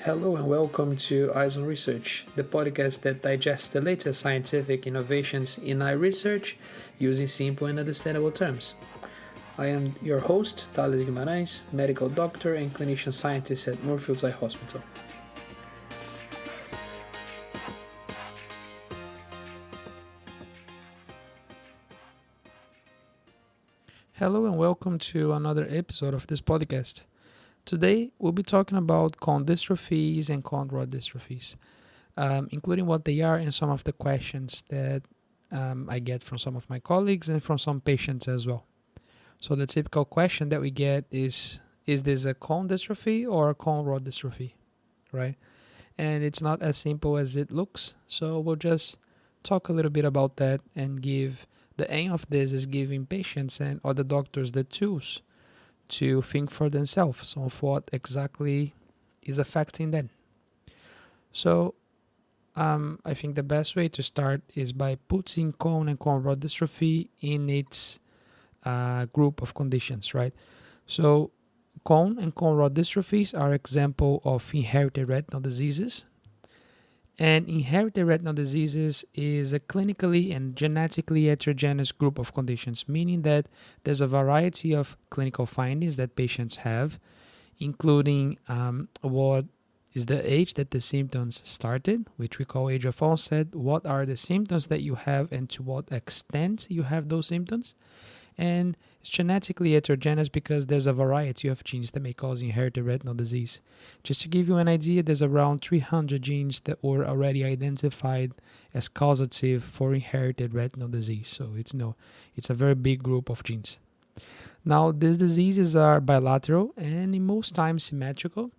Hello and welcome to Eyes on Research, the podcast that digests the latest scientific innovations in eye research using simple and understandable terms. I am your host, Thales Guimarães, medical doctor and clinician scientist at Moorfields Eye Hospital. Hello and welcome to another episode of this podcast. Today, we'll be talking about cone dystrophies and cone rod dystrophies, including what they are and some of the questions that I get from some of my colleagues and from some patients as well. So the typical question that we get is this a cone dystrophy or a cone rod dystrophy, right? And it's not as simple as it looks. So we'll just talk a little bit about that and the aim of this is giving patients and other doctors the tools to think for themselves of what exactly is affecting them. So I think the best way to start is by putting cone and cone rod dystrophy in its group of conditions, right? So cone and cone rod dystrophies are example of inherited retinal diseases. And inherited retinal diseases is a clinically and genetically heterogeneous group of conditions, meaning that there's a variety of clinical findings that patients have, including what is the age that the symptoms started, which we call age of onset, what are the symptoms that you have and to what extent you have those symptoms. And it's genetically heterogeneous because there's a variety of genes that may cause inherited retinal disease. Just to give you an idea, there's around 300 genes that were already identified as causative for inherited retinal disease. So it's a very big group of genes. Now, these diseases are bilateral and in most times symmetrical.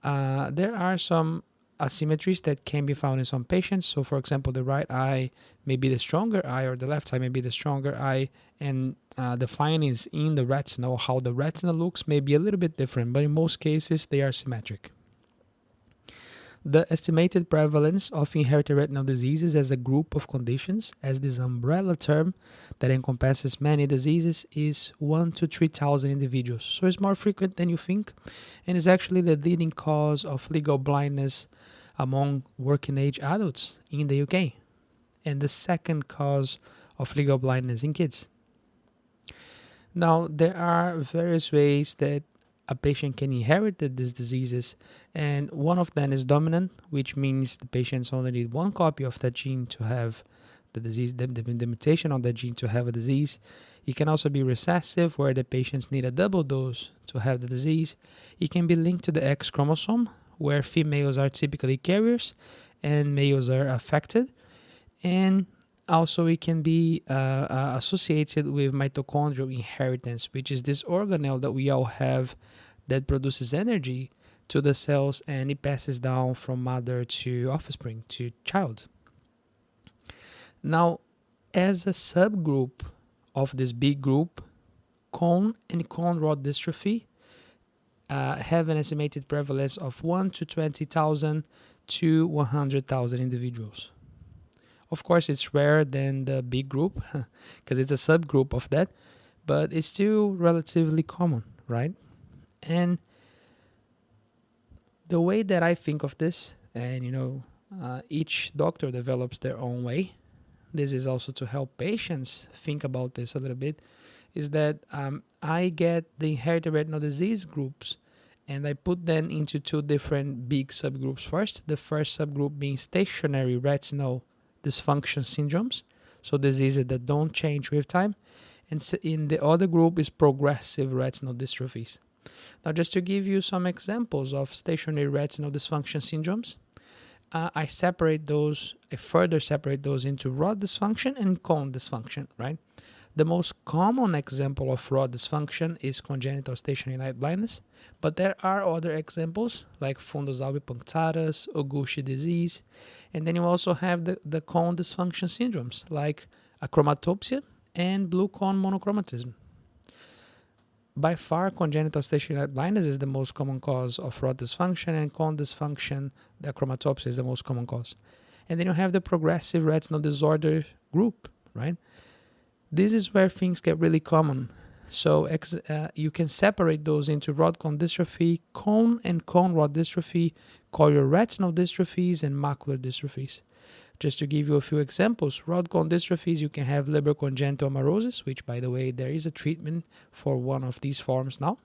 There are some asymmetries that can be found in some patients. So, for example, the right eye may be the stronger eye or the left eye may be the stronger eye, and the findings in the retina, how the retina looks, may be a little bit different, but in most cases, they are symmetric. The estimated prevalence of inherited retinal diseases as a group of conditions, as this umbrella term that encompasses many diseases, is 1 to 3,000 individuals. So it's more frequent than you think, and is actually the leading cause of legal blindness among working age adults in the UK, and the second cause of legal blindness in kids. Now, there are various ways that a patient can inherit these diseases, and one of them is dominant, which means the patients only need one copy of that gene to have the disease, the mutation on that gene to have a disease. It can also be recessive, where the patients need a double dose to have the disease. It can be linked to the X chromosome, where females are typically carriers and males are affected. And also it can be associated with mitochondrial inheritance, which is this organelle that we all have that produces energy to the cells, and it passes down from mother to offspring to child. Now, as a subgroup of this big group, cone and cone rod dystrophy have an estimated prevalence of 1 to 20,000 to 100,000 individuals. Of course, it's rarer than the big group because it's a subgroup of that, but it's still relatively common, right? And the way that I think of this, and each doctor develops their own way. This is also to help patients think about this a little bit, is that I get the inherited retinal disease groups and I put them into two different big subgroups first. The first subgroup being stationary retinal dysfunction syndromes, so diseases that don't change with time. And in the other group is progressive retinal dystrophies. Now, just to give you some examples of stationary retinal dysfunction syndromes, I further separate those into rod dysfunction and cone dysfunction, right? The most common example of rod dysfunction is congenital stationary night blindness, but there are other examples like fundus albipunctatus, Oguchi disease, and then you also have the cone dysfunction syndromes like achromatopsia and blue cone monochromatism. By far, congenital stationary night blindness is the most common cause of rod dysfunction, and cone dysfunction, the achromatopsia, is the most common cause. And then you have the progressive retinal disorder group, right? This is where things get really common So you can separate those into rod-cone dystrophy, cone and cone-rod dystrophy, chorioretinal dystrophies, and macular dystrophies. Just to give you a few examples, rod-cone dystrophies, you can have Leber congenital amaurosis, which, by the way, there is a treatment for one of these forms now.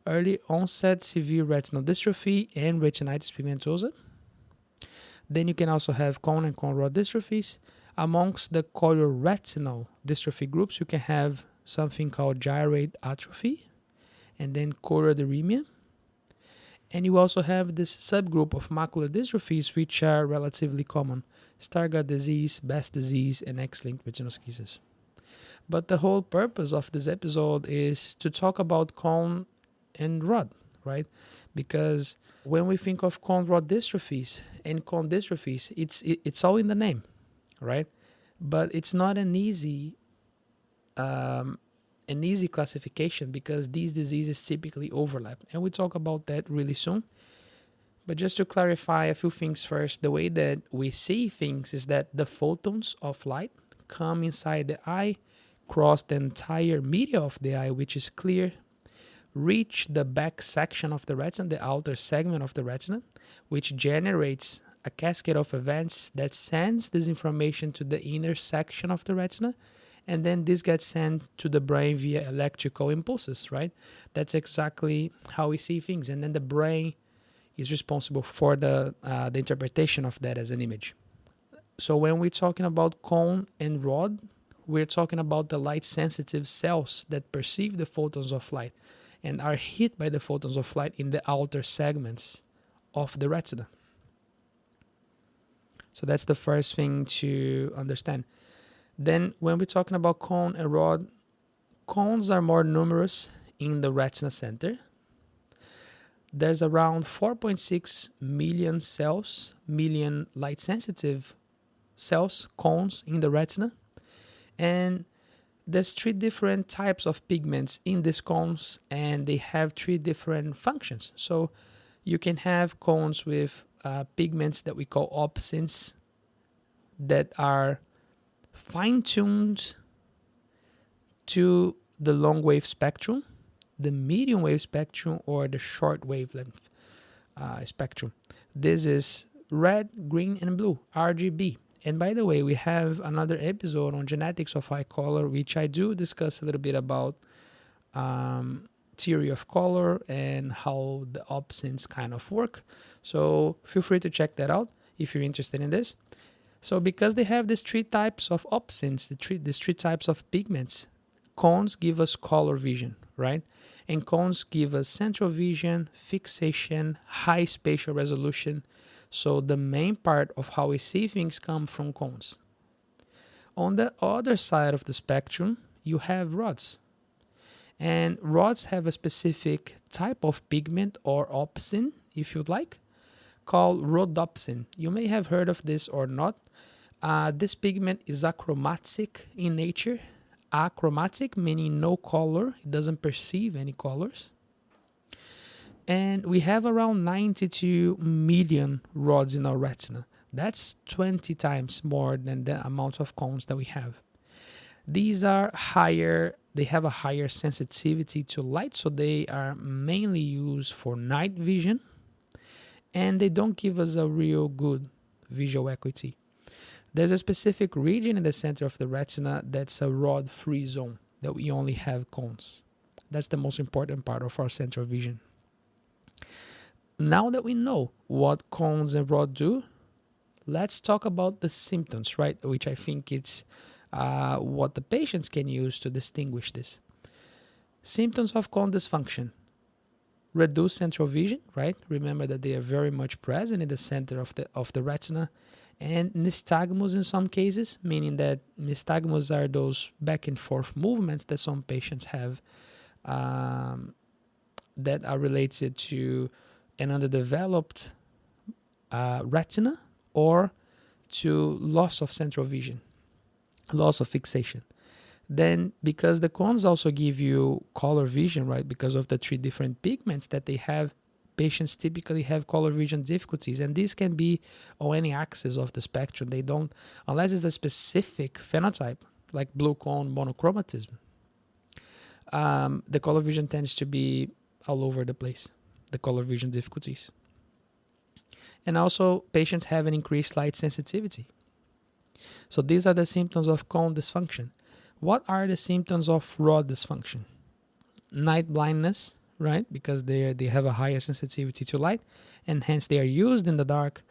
Early onset severe retinal dystrophy and retinitis pigmentosa. Then you can also have cone and cone-rod dystrophies. Amongst the chorioretinal dystrophy groups, you can have something called gyrate atrophy and then choroideremia. And you also have this subgroup of macular dystrophies, which are relatively common: Stargardt disease, Best disease, and X-linked retinoschisis. But the whole purpose of this episode is to talk about cone and rod, right? Because when we think of cone-rod dystrophies and cone dystrophies, it's all in the name, right? But it's not an easy classification because these diseases typically overlap, and we talk about that really soon. But just to clarify a few things first, the way that we see things is that the photons of light come inside the eye, cross the entire media of the eye, which is clear, reach the back section of the retina, the outer segment of the retina, which generates a cascade of events that sends this information to the inner section of the retina, and then this gets sent to the brain via electrical impulses, right? That's exactly how we see things, and then the brain is responsible for the interpretation of that as an image. So when we're talking about cone and rod, we're talking about the light-sensitive cells that perceive the photons of light and are hit by the photons of light in the outer segments of the retina. So that's the first thing to understand. Then when we're talking about cone and rod, cones are more numerous in the retina center. There's around 4.6 million cells, million light-sensitive cells, cones in the retina. And there's 3 different types of pigments in these cones, and they have 3 different functions. So you can have cones with pigments that we call opsins that are fine-tuned to the long wave spectrum, the medium wave spectrum, or the short wavelength spectrum. This is red, green, and blue, RGB. And by the way, we have another episode on genetics of eye color, which I do discuss a little bit about theory of color and how the opsins kind of work. So feel free to check that out if you're interested in this. So because they have these 3 types of opsins, these 3 types of pigments, cones give us color vision, right? And cones give us central vision, fixation, high spatial resolution. So the main part of how we see things come from cones. On the other side of the spectrum, you have rods. And rods have a specific type of pigment or opsin, if you'd like, called rhodopsin. You may have heard of this or not. This pigment is achromatic in nature. Achromatic meaning no color. It doesn't perceive any colors. And we have around 92 million rods in our retina. That's 20 times more than the amount of cones that we have. These are higher, they have a higher sensitivity to light, so they are mainly used for night vision, and they don't give us a real good visual acuity. There's a specific region in the center of the retina that's a rod-free zone, that we only have cones. That's the most important part of our central vision. Now that we know what cones and rod do, let's talk about the symptoms, right? Which I think it's what the patients can use to distinguish this. Symptoms of cone dysfunction. Reduced central vision, right? Remember that they are very much present in the center of the retina. And nystagmus in some cases, meaning that nystagmus are those back and forth movements that some patients have that are related to an underdeveloped retina or to loss of central vision, loss of fixation. Then, because the cones also give you color vision, right, because of the 3 different pigments that they have, patients typically have color vision difficulties, and these can be on any axis of the spectrum. They don't, unless it's a specific phenotype, like blue cone monochromatism. the color vision tends to be all over the place, the color vision difficulties. And also, patients have an increased light sensitivity. So these are the symptoms of cone dysfunction. What are the symptoms of rod dysfunction? Night blindness, right? Because they have a higher sensitivity to light, and hence they are used in the dark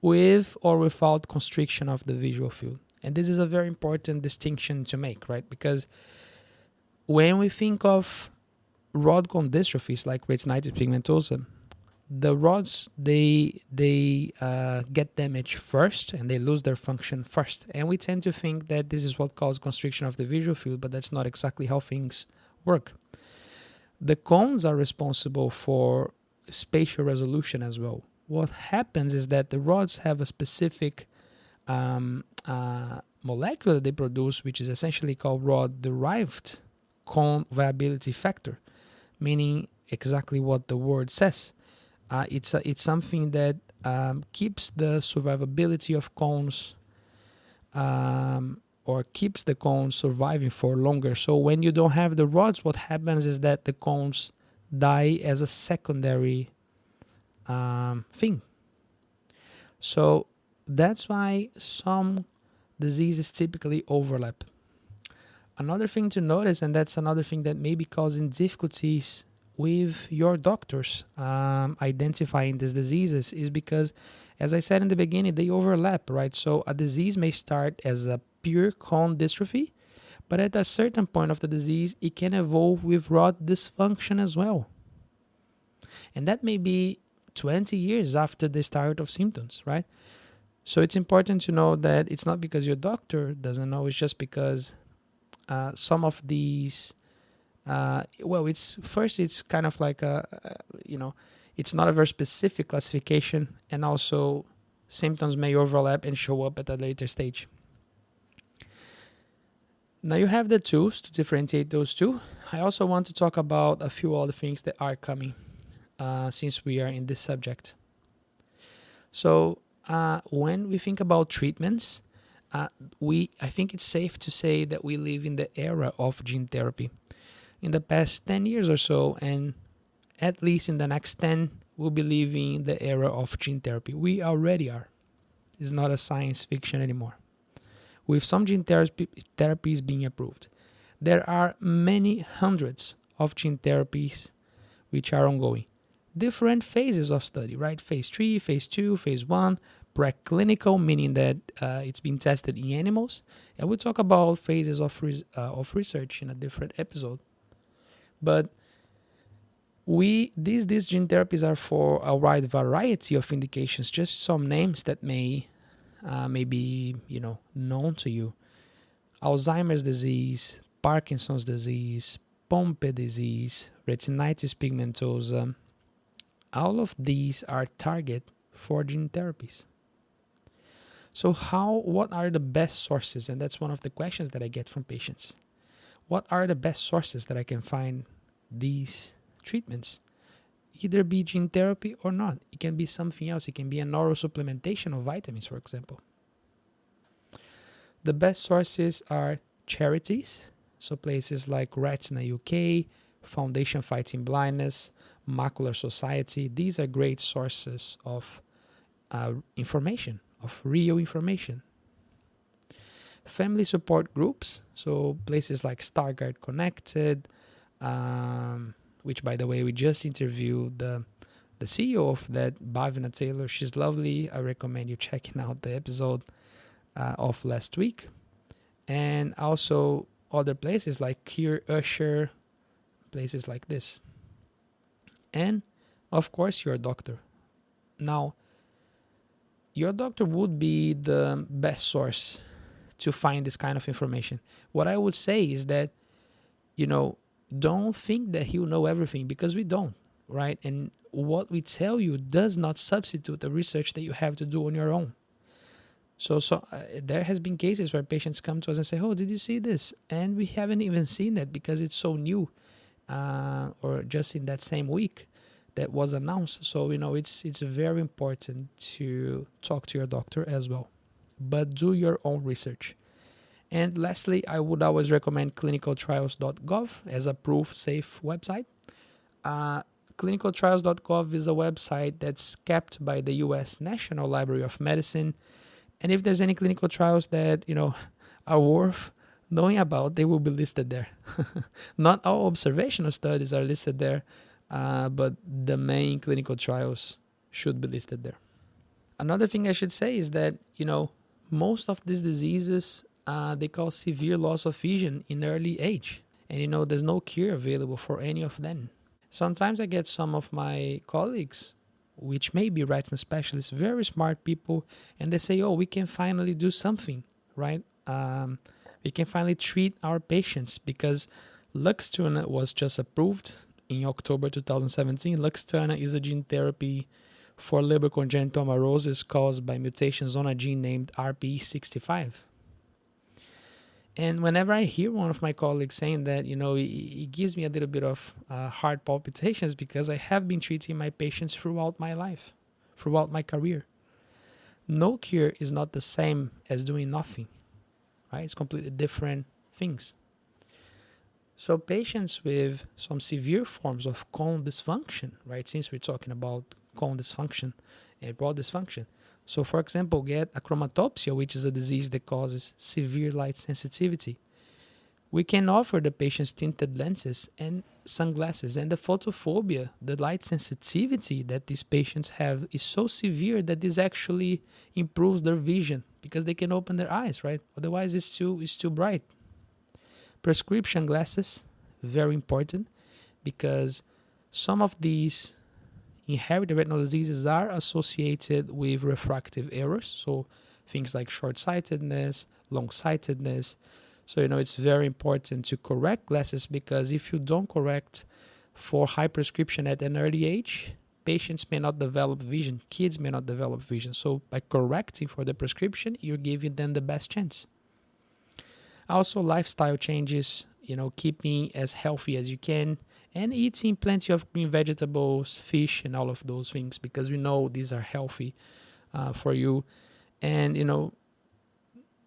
with or without constriction of the visual field. And this is a very important distinction to make, right? Because when we think of rod cone dystrophies like retinitis pigmentosa, the rods they get damaged first and they lose their function first, and we tend to think that this is what causes constriction of the visual field, but that's not exactly how things work. The cones are responsible for spatial resolution as well. What happens is that the rods have a specific molecule that they produce, which is essentially called rod-derived cone viability factor, meaning exactly what the word says. It's something that keeps the survivability of cones or keeps the cones surviving for longer. So when you don't have the rods, what happens is that the cones die as a secondary thing. So that's why some diseases typically overlap. Another thing to notice, and that's another thing that may be causing difficulties with your doctors identifying these diseases, is because, as I said in the beginning, they overlap, right? So a disease may start as a pure cone dystrophy, but at a certain point of the disease, it can evolve with rod dysfunction as well. And that may be 20 years after the start of symptoms, right? So it's important to know that it's not because your doctor doesn't know, it's just because some of these, it's kind of like it's not a very specific classification, and also symptoms may overlap and show up at a later stage. Now you have the tools to differentiate those two. I also want to talk about a few other things that are coming since we are in this subject. So when we think about treatments, I think it's safe to say that we live in the era of gene therapy. In the past 10 years or so, and at least in the next 10, we'll be living the era of gene therapy. We already are. It's not a science fiction anymore. With some gene therapies being approved, there are many hundreds of gene therapies which are ongoing. Different phases of study, right? Phase 3, phase 2, phase 1, preclinical, meaning that it's been tested in animals. And we'll talk about phases of research in a different episode. But these gene therapies are for a wide variety of indications. Just some names that may be known to you: Alzheimer's disease, Parkinson's disease, Pompe disease, retinitis pigmentosa. All of these are target for gene therapies. So what are the best sources? And that's one of the questions that I get from patients. What are the best sources that I can find these treatments? Either be gene therapy or not. It can be something else. It can be an oral supplementation of vitamins, for example. The best sources are charities, so places like Retina UK, Foundation Fighting Blindness, Macular Society. These are great sources of information, of real information. Family support groups, so places like Stargardt Connected, which, by the way, we just interviewed the CEO of that, Bhavina Taylor. She's lovely. I recommend you checking out the episode of last week. And also other places like Cure Usher, places like this. And, of course, your doctor. Now, your doctor would be the best source to find this kind of information. What I would say is that, don't think that he'll know everything, because we don't, right? And what we tell you does not substitute the research that you have to do on your own. So there has been cases where patients come to us and say, "Oh, did you see this?" And we haven't even seen it because it's so new, or just in that same week that was announced. So it's very important to talk to your doctor as well, but do your own research. And lastly, I would always recommend clinicaltrials.gov as a proof-safe website. Clinicaltrials.gov is a website that's kept by the U.S. National Library of Medicine, and if there's any clinical trials that are worth knowing about, they will be listed there. Not all observational studies are listed there, but the main clinical trials should be listed there. Another thing I should say is that most of these diseases they cause severe loss of vision in early age, and there's no cure available for any of them. Sometimes I get some of my colleagues, which may be retina specialists, very smart people, and they say, "Oh, we can finally do something, right? We can finally treat our patients because Luxturna was just approved in October 2017. Luxturna is a gene therapy for Leber congenital amaurosis caused by mutations on a gene named RPE65." And whenever I hear one of my colleagues saying that, it gives me a little bit of heart palpitations because I have been treating my patients throughout my life, throughout my career. No cure is not the same as doing nothing, right? It's completely different things. So patients with some severe forms of cone dysfunction, right? Since we're talking about cone dysfunction and rod dysfunction. So, for example, get achromatopsia, which is a disease that causes severe light sensitivity. We can offer the patients tinted lenses and sunglasses, and the photophobia, the light sensitivity that these patients have is so severe that this actually improves their vision because they can open their eyes, right? Otherwise, it's too bright. Prescription glasses, very important, because some of these inherited retinal diseases are associated with refractive errors, so things like short-sightedness, long-sightedness. So it's very important to correct glasses, because if you don't correct for high prescription at an early age, patients may not develop vision, kids may not develop vision. So by correcting for the prescription, you're giving them the best chance. Also, lifestyle changes, keeping as healthy as you can, and eating plenty of green vegetables, fish, and all of those things, because we know these are healthy for you. And,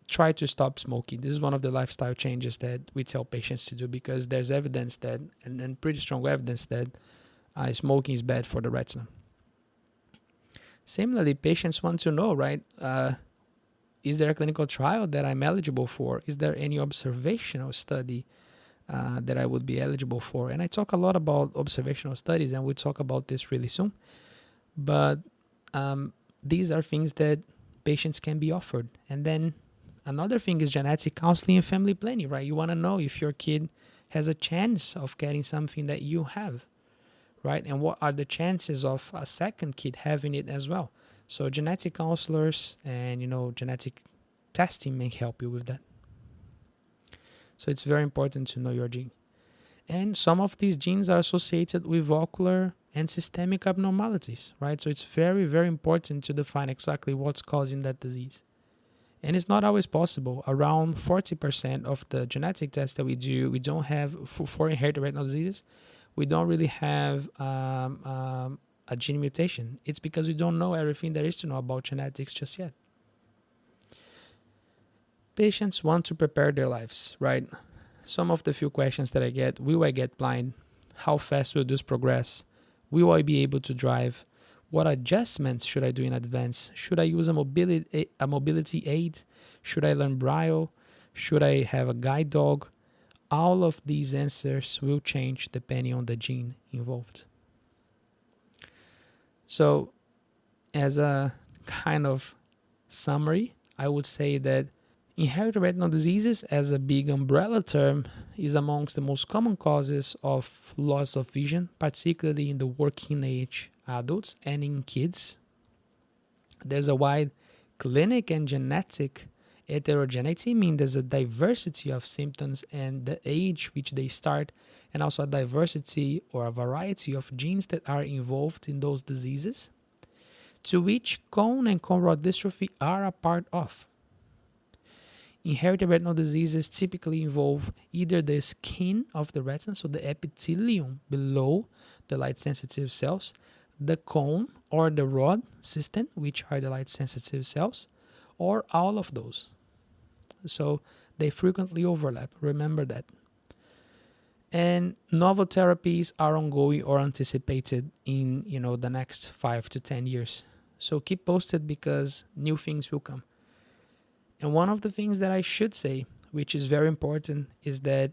try to stop smoking. This is one of the lifestyle changes that we tell patients to do, because there's evidence that, and pretty strong evidence that smoking is bad for the retina. Similarly, patients want to know, right, is there a clinical trial that I'm eligible for? Is there any observational study that I would be eligible for? And I talk a lot about observational studies, and we'll talk about this really soon. But these are things that patients can be offered. And then another thing is genetic counseling and family planning, right? You want to know if your kid has a chance of getting something that you have, right? And what are the chances of a second kid having it as well? So genetic counselors and, genetic testing may help you with that. So it's very important to know your gene. And some of these genes are associated with ocular and systemic abnormalities, right? So it's very, very important to define exactly what's causing that disease. And it's not always possible. Around 40% of the genetic tests that we do, we don't have, for inherited retinal diseases, we don't really have a gene mutation. It's because we don't know everything there is to know about genetics just yet. Patients want to prepare their lives, right? Some of the few questions that I get: will I get blind? How fast will this progress? Will I be able to drive? What adjustments should I do in advance? Should I use a mobility aid? Should I learn Braille? Should I have a guide dog? All of these answers will change depending on the gene involved. So, as a kind of summary, I would say that inherited retinal diseases, as a big umbrella term, is amongst the most common causes of loss of vision, particularly in the working age adults and in kids. There's a wide clinic and genetic heterogeneity, meaning there's a diversity of symptoms and the age which they start, and also a diversity or a variety of genes that are involved in those diseases, to which cone and cone rod dystrophy are a part of. Inherited retinal diseases typically involve either the skin of the retina, so the epithelium below the light-sensitive cells, the cone or the rod system, which are the light-sensitive cells, or all of those. So They frequently overlap. Remember that. And novel therapies are ongoing or anticipated in, the next 5 to 10 years. So keep posted because new things will come. And one of the things that I should say, which is very important, is that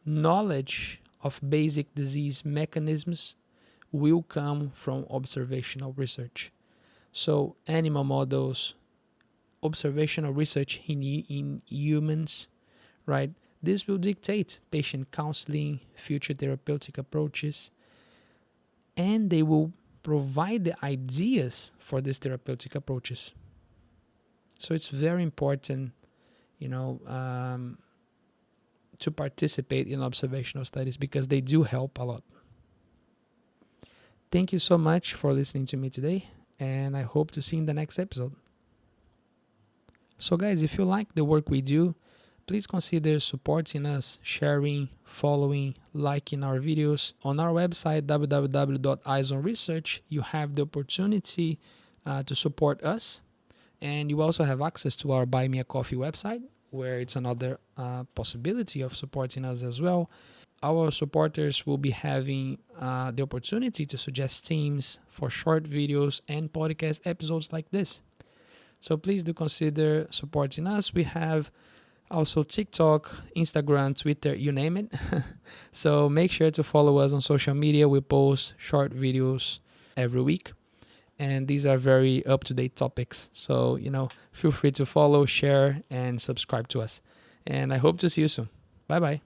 knowledge of basic disease mechanisms will come from observational research. So animal models, observational research in humans, right? This will dictate patient counseling, future therapeutic approaches, and they will provide the ideas for these therapeutic approaches. So it's very important, to participate in observational studies because they do help a lot. Thank you so much for listening to me today, and I hope to see you in the next episode. So guys, if you like the work we do, please consider supporting us, sharing, following, liking our videos. On our website, www.eyesonresearch, you have the opportunity to support us. And you also have access to our Buy Me a Coffee website, where it's another possibility of supporting us as well. Our supporters will be having the opportunity to suggest themes for short videos and podcast episodes like this. So please do consider supporting us. We have also TikTok, Instagram, Twitter, you name it. So make sure to follow us on social media. We post short videos every week. And these are very up-to-date topics. So, feel free to follow, share, and subscribe to us. And I hope to see you soon. Bye-bye.